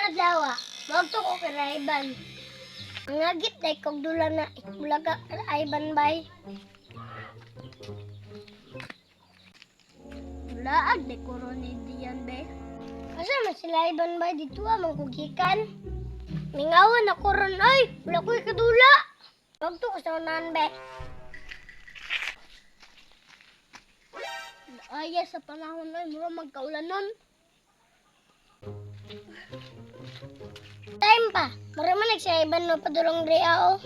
adlaw, magto ko kay Rayban. Ang agit day kog dula na bulaga Rayban bay. Laag day koroni diyan be. Asa man sila Rayban bay dito amang kugikan. Mingawan ako ron ay, wala ko'y kadula. Magto ko sa unahan be. Aya sa panahon ay mura magkaulan nun. Time pa, marama nagsaiban no padulong Drea o.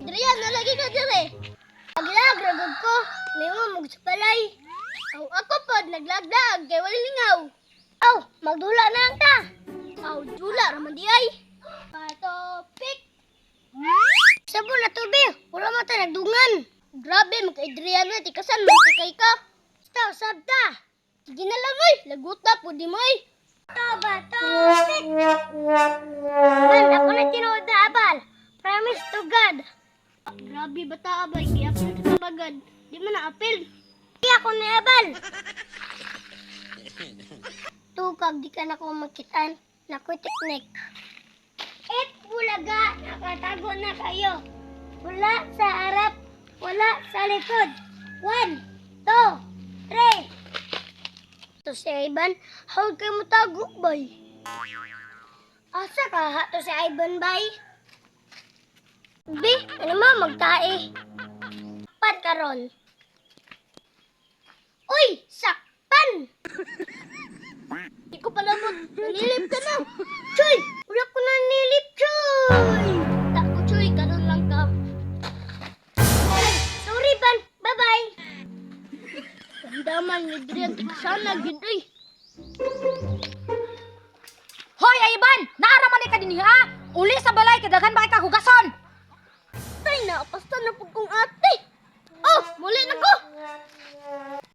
Drea, nalagi ka dire. Naglag, ragod ko. Lingaw, magsapalay. Aw, ako pod, naglagdag, kay wali lingaw. Aw, magdula na lang ka. Aw, dula, raman di ay. Patopik. Sabo na to, be. Wala mata nagdungan. Grabe, magka-Drea na, tikasan, magkikay ka. Taw, sabta. Sige na lang, oy. Lagot na po, di mo, oy. Patopik. Man, ako na tinood na abal. Promise to God. Grabe bata abay, i-apil ka bagad. Di mo na-apil. Di ako na abal. Tukag, di ka na ko makitaan. Nakoy teknik. Bulaga, nakatago na kayo. Wala sa harap, wala sa likod. 1, 2, 3. To si Ivan, hawag kayo mo tago, bay. Asa ka ha to si Ivan, bay? Bi, ano mo magtae? Pat karon. Uy, sakpan! Di ko pala mo, nanilip ka na. Choy, wala ko nanilip, Choy! Tako, Choy, karon lang ka. Ay, sorry, Ban. Bye-bye. Daman ni Drian, sana gid-oy. Hoy, Ivan! Naaraman ka din ha? Uli sa balay, kadaghan ba kay kahugason? Tay, naapasta na po kong ate.